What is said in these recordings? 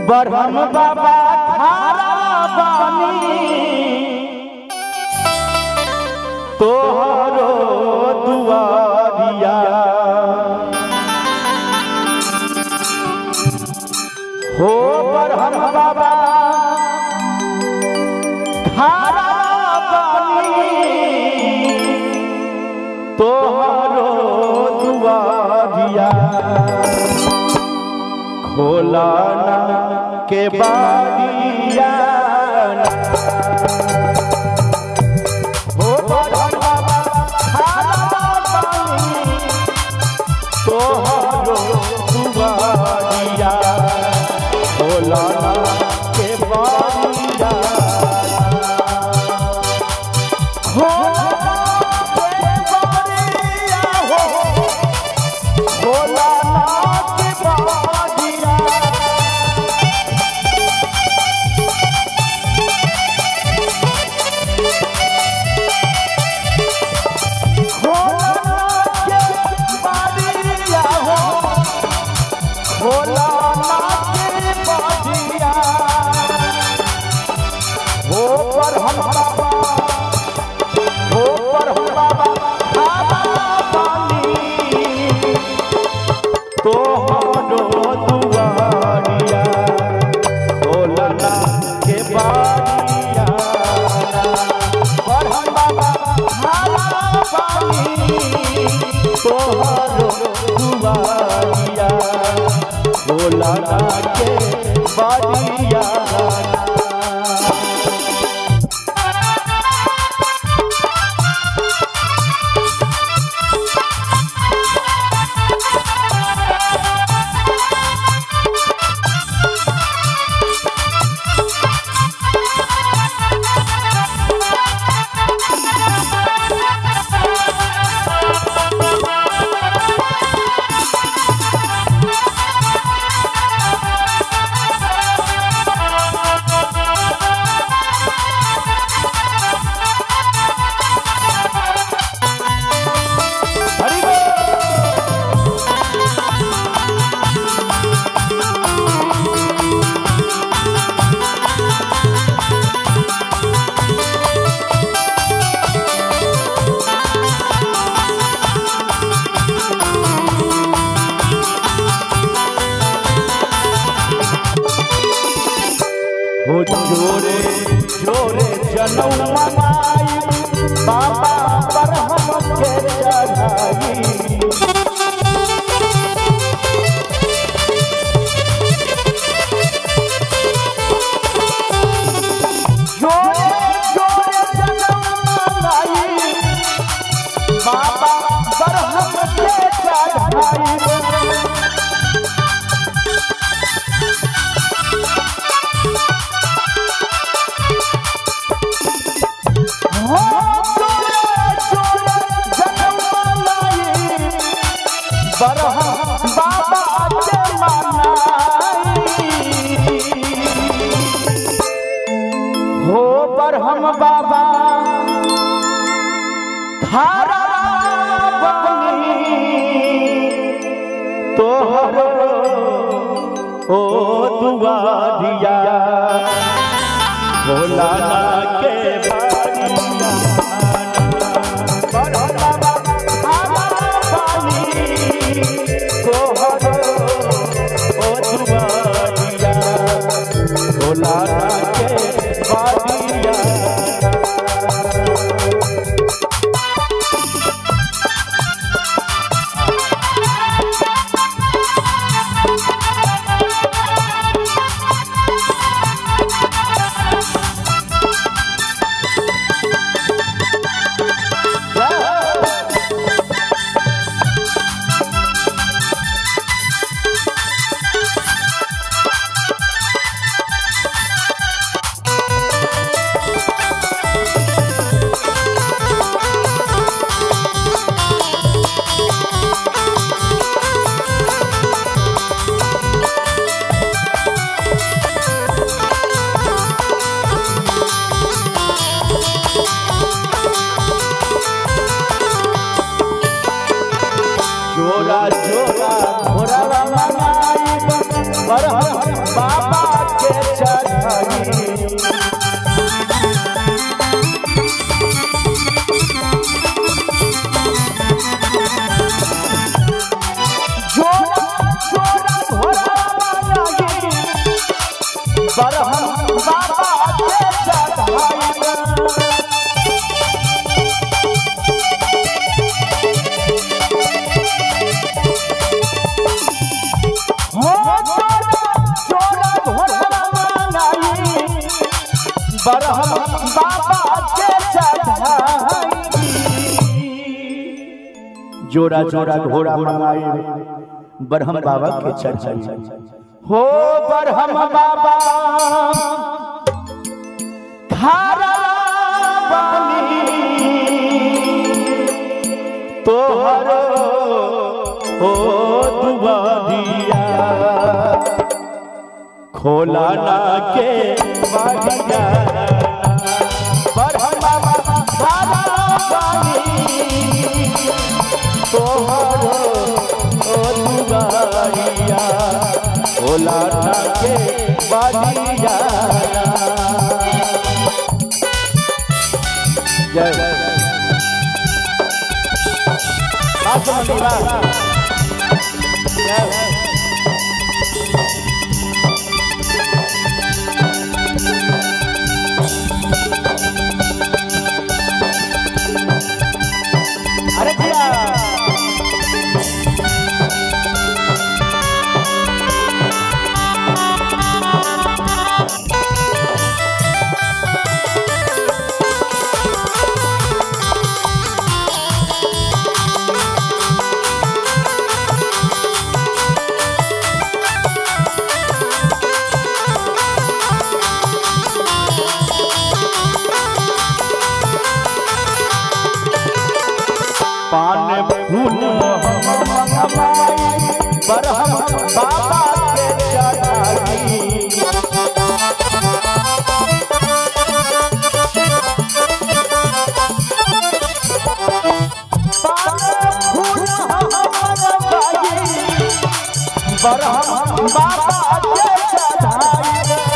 बरहम बाबा खारा बानी तोहरो दुआरिया हो बरहम बाबा खारा बानी तोहरो दुआरिया खोलाना के बारिया हो बरहम बाबा खारा बानी तोहरो दुआरिया खोलाना के बारिया तोहरो दुआरिया खोलाना के बारिया हो जोरे जोरे जनम मनाई बाबा बरहम के चढ़ाई जोरे जोरे जनम मनाई बाबा बरहम के चढ़ाई बरहम बाबा के मनाई हो बरहम बाबा खारा बानी तोहरो ओ दुआरिया खोलाना के बारिया खोलाना के बारिया जोरा जोरा घोड़ा मंगाई बरहम बाबा के चढ़ाई बरहम बाबा के चढ़ाई हो चोरा घोड़ा मंगाई बरहम बाबा के चढ़ाई जोड़ा जोड़ा घोड़ा मंगाई बरहम बाबा के चढ़ाई हो बरहम बाबा खारा बानी तोहर हो दुआरिया खोला ना के बागिया बरहम बाबा खारा बानी तोहर हो दुआरिया खोला ना के बागिया जय अरे पान फूल बरहम बाबा के चढ़ाई बरहम बाबा के चढ़ाई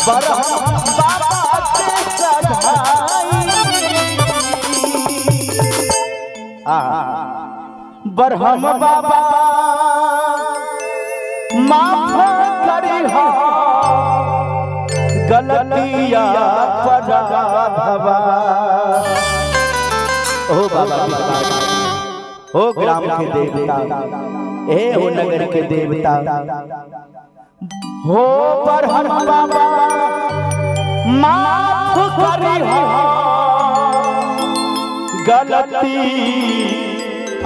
बरहम बाबा के चढ़ाई बरहम बाबा माफ करिहा गलतिया पराधवा ओ बाबा हो ग्राम के देवता ए हो नगर के देवता हो बरहम बाबा माफ करिहा गलती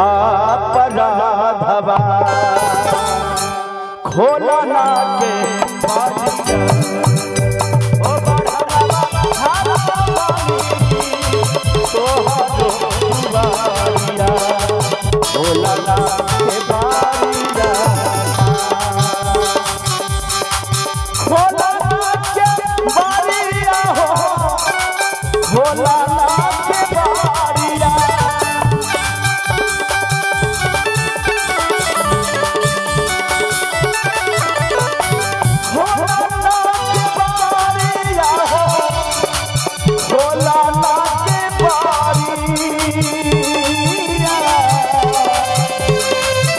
अपराधवा खोला ना के बागिया ओ बरहम बाबा तोहरो दुआरिया खोला ना के बागिया खोला ना के बारिया हो खोला ना के बारिया खोला ना के बारिया हो खोला ना के बारिया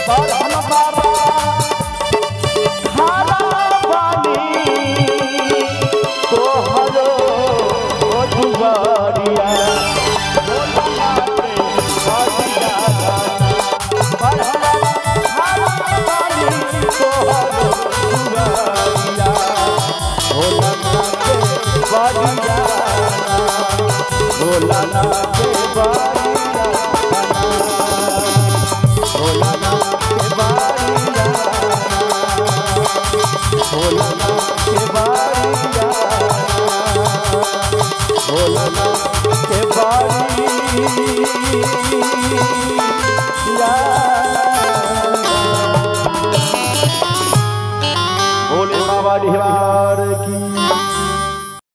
बरहम बाबा खारा बानी तोहरो दुआरिया खोला ना के बारिया बरहम खारा बानी तोहरो दुआरिया खोला ना के बारिया खोला ना के बारिया खोला ना के बारिया बाबा डिहवार की।